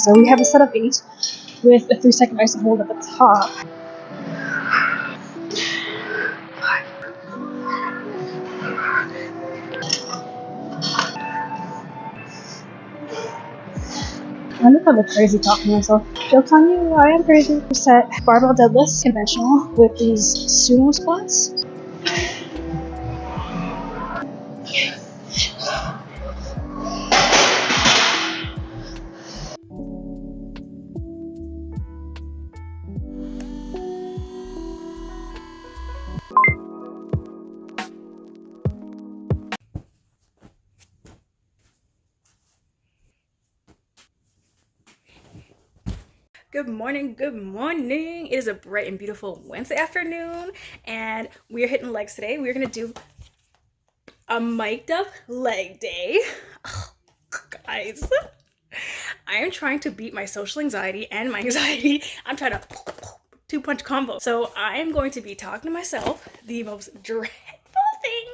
So we have a set of 8 with a 3-second iso hold at the top. I look I look crazy talking to myself. Joke's on you, I am crazy. Set barbell deadlifts, conventional, with these sumo squats. Good morning, good morning. It is a bright and beautiful Wednesday afternoon, and we are hitting legs today. We're gonna do a mic'd up leg day. Oh, guys, I am trying to beat my social anxiety and my anxiety. I'm trying to two-punch combo. So I am going to be talking to myself, the most dreadful thing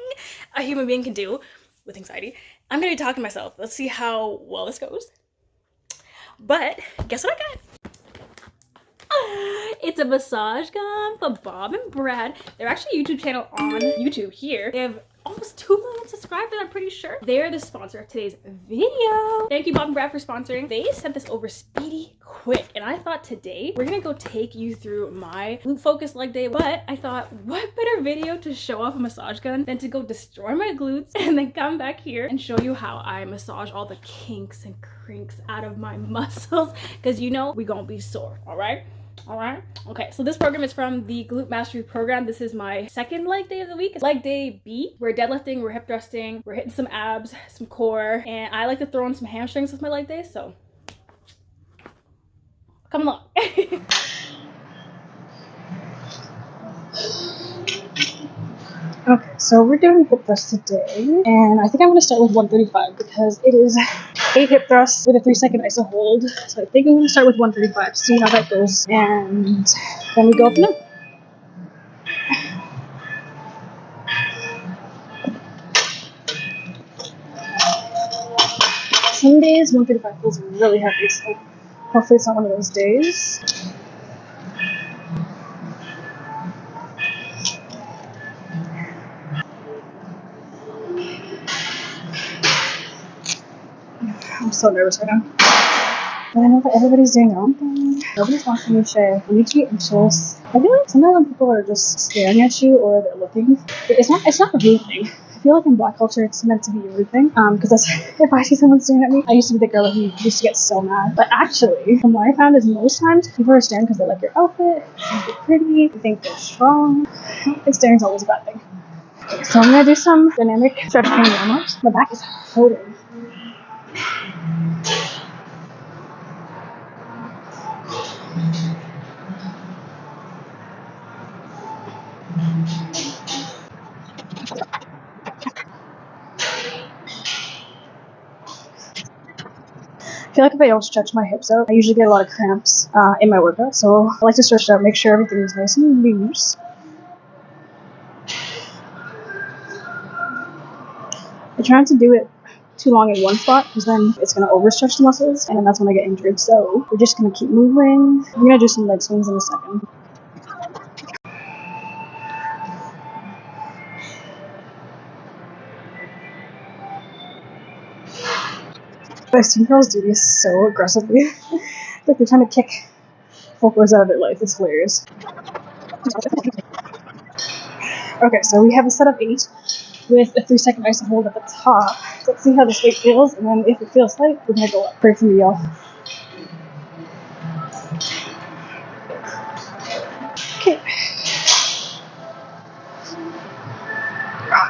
a human being can do with anxiety. I'm gonna be talking to myself. Let's see how well this goes. But guess what I got? It's a massage gun for Bob and Brad. They're actually a YouTube channel on YouTube here. They have almost 2 million subscribers, I'm pretty sure. They're the sponsor of today's video. Thank you, Bob and Brad, for sponsoring. They sent this over speedy quick, and I thought today we're gonna go take you through my glute focused leg day. But I thought, what better video to show off a massage gun than to go destroy my glutes and then come back here and show you how I massage all the kinks and crinks out of my muscles, because you know we gonna be sore. All right, okay, so this program is from the Glute Mastery program. This is my second leg day of the week. It's leg day B. We're deadlifting, we're hip thrusting, we're hitting some abs, some core, and I like to throw in some hamstrings with my leg day, so come along. Okay, so we're doing hip thrusts today, and I think I'm going to start with 135 because it is 8 hip thrusts with a 3-second iso hold. So I think I'm going to start with 135, see how that goes, and then we go from there. Some days 135 feels really heavy, so hopefully it's not one of those days. I'm so nervous right now. But I know that everybody's doing their own thing. Nobody's watching me share. You need to be anxious. I feel like sometimes when people are just staring at you or they're looking, it's not a rude thing. I feel like in Black culture it's meant to be a rude thing. Because if I see someone staring at me, I used to be the girl who used to get so mad. But actually, from what I found is most times people are staring because they like your outfit, they think you're pretty, they think you're strong. I don't think staring's always a bad thing. Okay, so I'm gonna do some dynamic stretching warm-ups. My back is hurting. I feel like if I don't stretch my hips out, I usually get a lot of cramps in my workout. So I like to stretch it out, make sure everything is nice and loose. I try not to do it too long in one spot because then it's going to overstretch the muscles and then that's when I get injured. So we're just going to keep moving. I'm going to do some leg swings in a second. I've seen girls do this so aggressively. Like they're trying to kick focus out of their life. It's hilarious. Okay, so we have a set of 8 with a 3-second iso hold at the top. Let's see how this weight feels, and then if it feels light, we're gonna go up. Pray for me, y'all. Okay.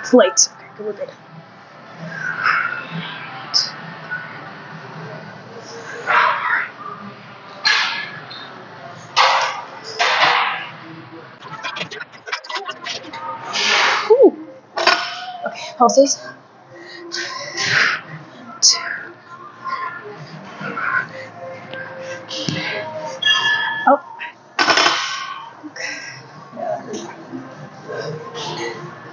It's light. Okay, we're good. Ooh. Okay, pulses. 2. Oh. Okay.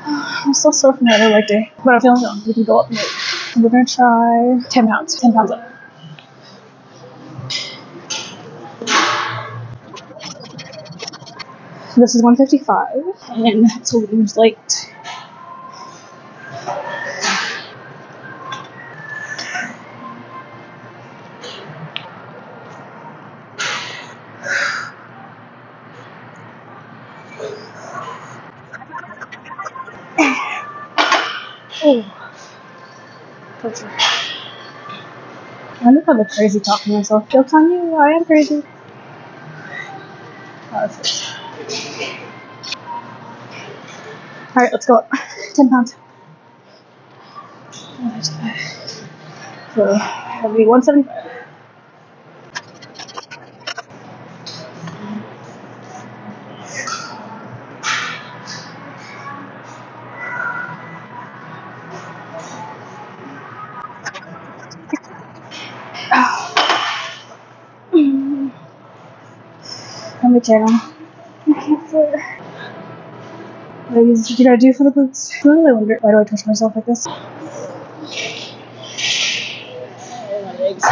I'm still sore from the other leg day, but I'm feeling good. We can go up and we're gonna try 10 pounds. 10 pounds up. This is 155, and to lose light. Oh, perfect. I look how crazy talking to myself. Joke's on you, I am crazy. Perfect. Alright, let's go up. 10 pounds. So, that'll be 175. Let me turn on. I can't feel it. Ladies, what you gotta do for the boots? I really wonder, why do I touch myself like this? My legs.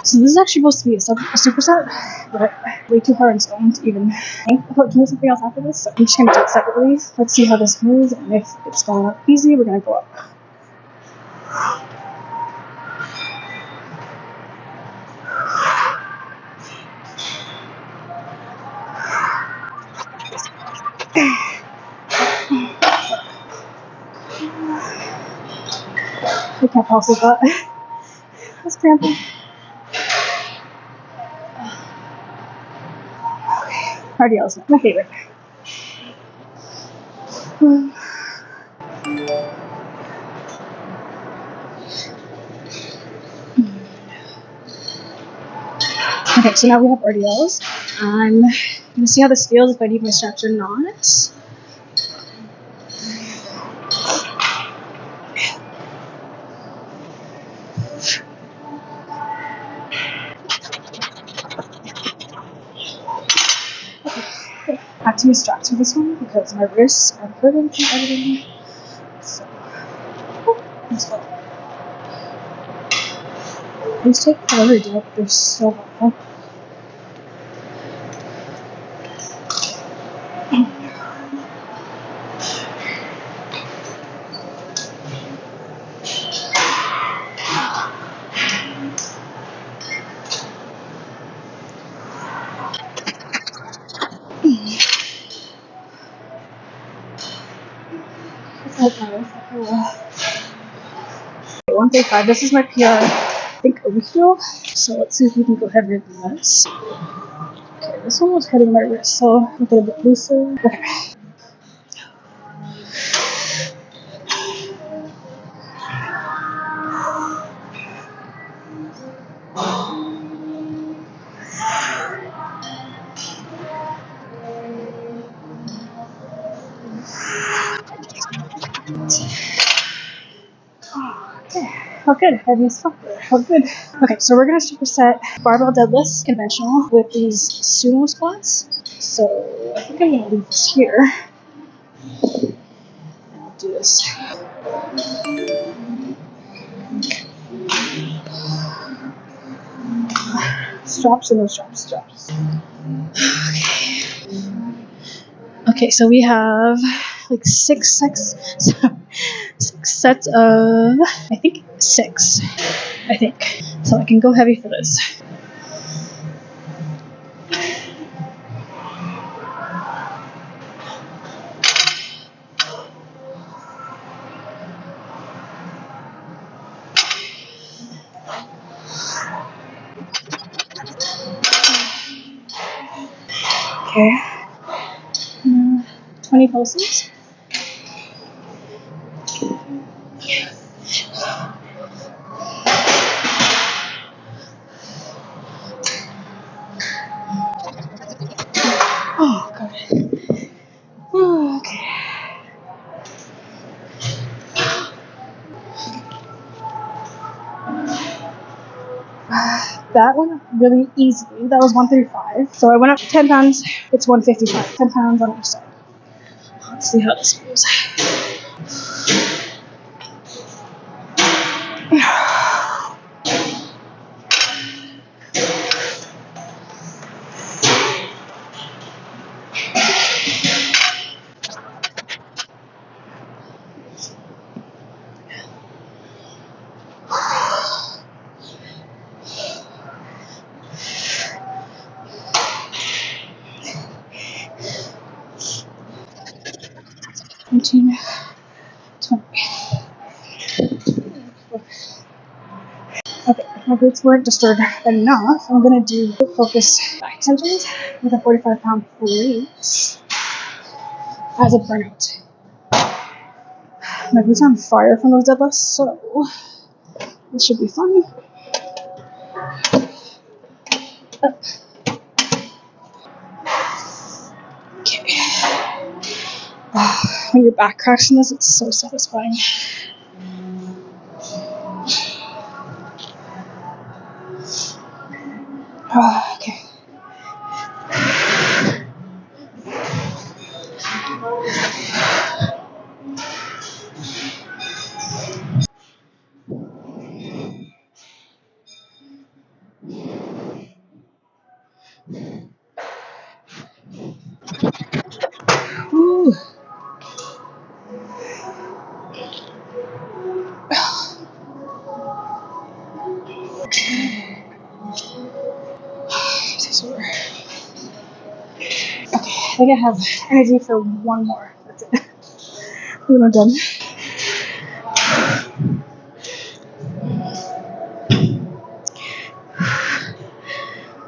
So this is actually supposed to be a superset, but way too hard and stone to even think about doing something else after this. So I'm just gonna do it separately. Let's see how this moves, and if it's going up easy, we're gonna go up. I can't pause with that. That's cramping. RDL's my favorite. Okay, so now we have RDLs. I'm gonna see how this feels, if I need my straps or not. I have to use straps for this one because my wrists are hurting from editing. So, let's go. These take forever to do it, but they're so helpful. It's like my wrist. 135. This is my PR, I think, a week ago. So let's see if we can go heavier than this. Okay, this one was hitting my wrist, so make it a bit looser. Okay. Oh, good. Heavy as fuck. Oh, good. Okay, so we're gonna superset barbell deadlifts, conventional, with these sumo squats. So I think I'm gonna leave this here. And I'll do this. Straps or no straps? Straps. Okay, so we have like six sets of, I think 6. I think. So I can go heavy for this. Okay. 20 pulses. Oh, God. Oh, okay. That went up really easily. That was 135. So I went up 10 pounds. It's 155. 10 pounds on each side. Let's see how this goes. my glutes weren't disturbed enough, I'm gonna do focus back extensions with a 45-pound weight as a burnout. My glutes are on fire from those deadlifts, so this should be fun. Up. Okay. When your back cracks in this, it's so satisfying. Okay. Ooh. So sore. Okay, I think I have energy for one more. That's it. Then I'm done.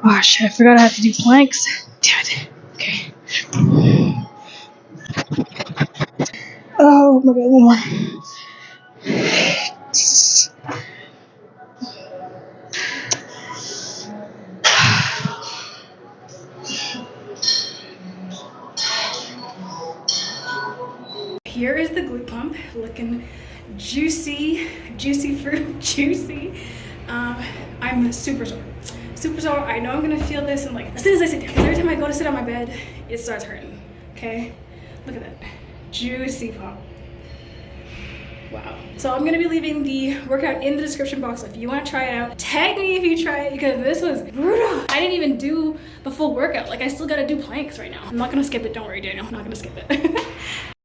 Oh shit, I forgot I have to do planks. Damn it. Okay. Oh my god, one more. Here is the glute pump, looking juicy, juicy fruit, juicy. I'm super sore. Super sore. I know I'm gonna feel this and like as soon as I sit down, because every time I go to sit on my bed, it starts hurting. Okay? Look at that. Juicy pump. Wow. So I'm gonna be leaving the workout in the description box. So if you want to try it out, tag me if you try it because this was brutal. I didn't even do the full workout. Like I still gotta do planks right now. I'm not gonna skip it. Don't worry, Daniel. I'm not gonna skip it.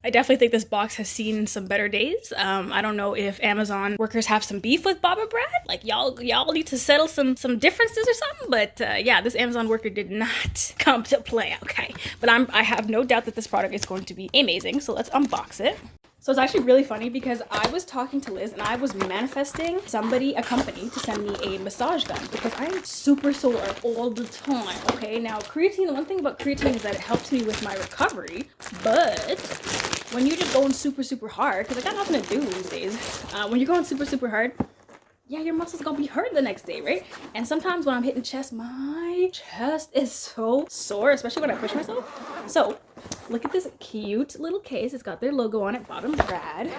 I definitely think this box has seen some better days. I don't know if Amazon workers have some beef with Bob and Brad. Like y'all need to settle some differences or something. But yeah, this Amazon worker did not come to play. Okay, but I have no doubt that this product is going to be amazing. So let's unbox it. So it's actually really funny because I was talking to Liz and I was manifesting a company to send me a massage gun because I am super sore all the time, okay? Now, creatine, the one thing about creatine is that it helps me with my recovery, but when you're just going super, super hard, because I got nothing to do these days, when you're going super, super hard, yeah, your muscles gonna be hurt the next day, right? And sometimes when I'm hitting chest, my chest is so sore, especially when I push myself. So look at this cute little case. It's got their logo on it, Bob and Brad.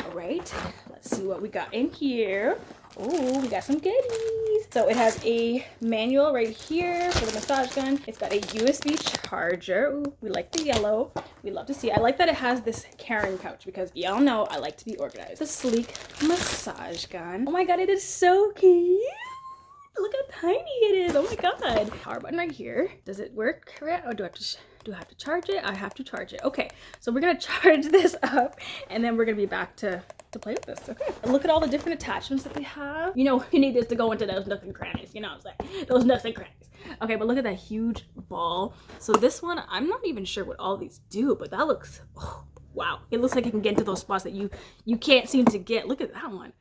All right, let's see what we got in here. Oh, we got some goodies. So it has a manual right here for the massage gun. It's got a USB charger. Ooh, we like the yellow. We love to see it. I like that it has this carrying pouch because y'all know I like to be organized. The sleek massage gun. Oh my god, it is so cute. Look how tiny it is. Oh my god. Power button right here. Does it work? Or do I have to charge it? I have to charge it. Okay, so we're gonna charge this up and then we're gonna be back to play with this. Okay, and look at all the different attachments that they have. You know, you need this to go into those nooks and crannies, you know what I'm saying? Those nooks and crannies. Okay, but look at that huge ball. So this one, I'm not even sure what all these do, but that looks, oh, wow. It looks like it can get into those spots that you can't seem to get. Look at that one.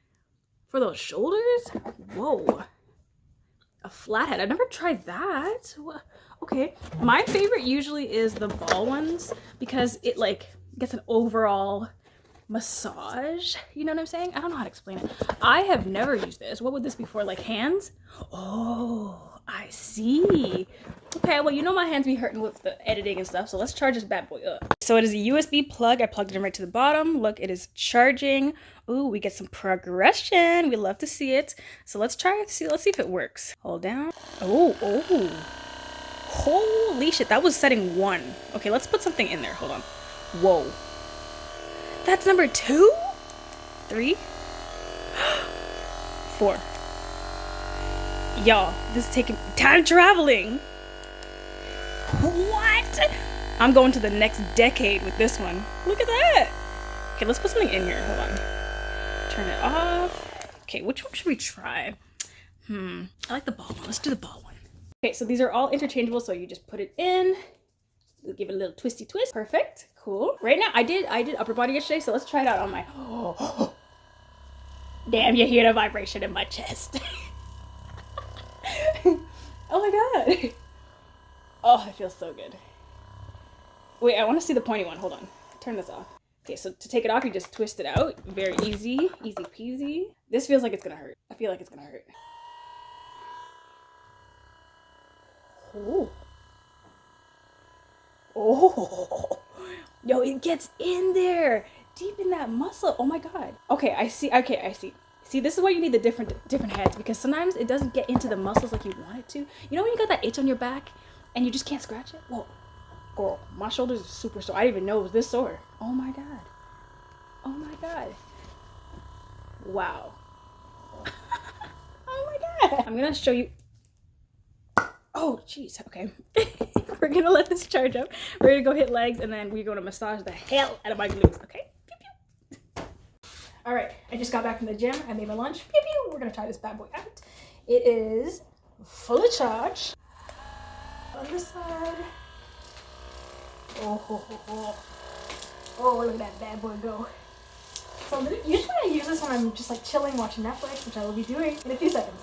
For those shoulders? Whoa. A flathead. I've never tried that. Okay, my favorite usually is the ball ones because it like gets an overall massage. You know what I'm saying? I don't know how to explain it. I have never used this. What would this be for? Like hands? Oh, I see. Okay, well, you know my hands be hurting with the editing and stuff, so let's charge this bad boy up. So it is a USB plug. I plugged it in right to the bottom. Look, it is charging. Ooh, we get some progression. We love to see it. So let's try it. Let's see if it works. Hold down. Oh. Holy shit, that was setting 1. Okay, let's put something in there. Hold on. Whoa. That's number 2? 3? 4. Y'all, this is taking time traveling. What? I'm going to the next decade with this one. Look at that. Okay, let's put something in here. Hold on. Turn it off. Okay, which one should we try? I like the ball one. Let's do the ball one. Okay, so these are all interchangeable, so you just put it in. We'll give it a little twisty twist. Perfect. Cool. Right now, I did upper body yesterday, so let's try it out on my... Damn, you hear the vibration in my chest. god. Oh, it feels so good. Wait, I want to see the pointy one. Hold on. Turn this off. Okay, so to take it off, you just twist it out. Very easy. Easy peasy. This feels like it's gonna hurt. I feel like it's gonna hurt. Oh. Oh. Yo, it gets in there. Deep in that muscle. Oh my god. Okay, I see. Okay, I see. See, this is why you need the different heads, because sometimes it doesn't get into the muscles like you want it to. You know when you got that itch on your back and you just can't scratch it? Whoa. Girl, my shoulders are super sore. I didn't even know it was this sore. Oh my god. Oh my god. Wow. Oh my god. I'm gonna show you. Oh, jeez. Okay. We're gonna let this charge up. We're gonna go hit legs, and then we're gonna massage the hell out of my glutes, okay? Pew, pew. All right, I just got back from the gym. I made my lunch. Pew, pew. We're gonna try this bad boy out. It is fully charged. On this side. Oh, ho, ho, ho. Oh, look at that bad boy go. So usually I use this when I'm just like chilling, watching Netflix, which I will be doing in a few seconds.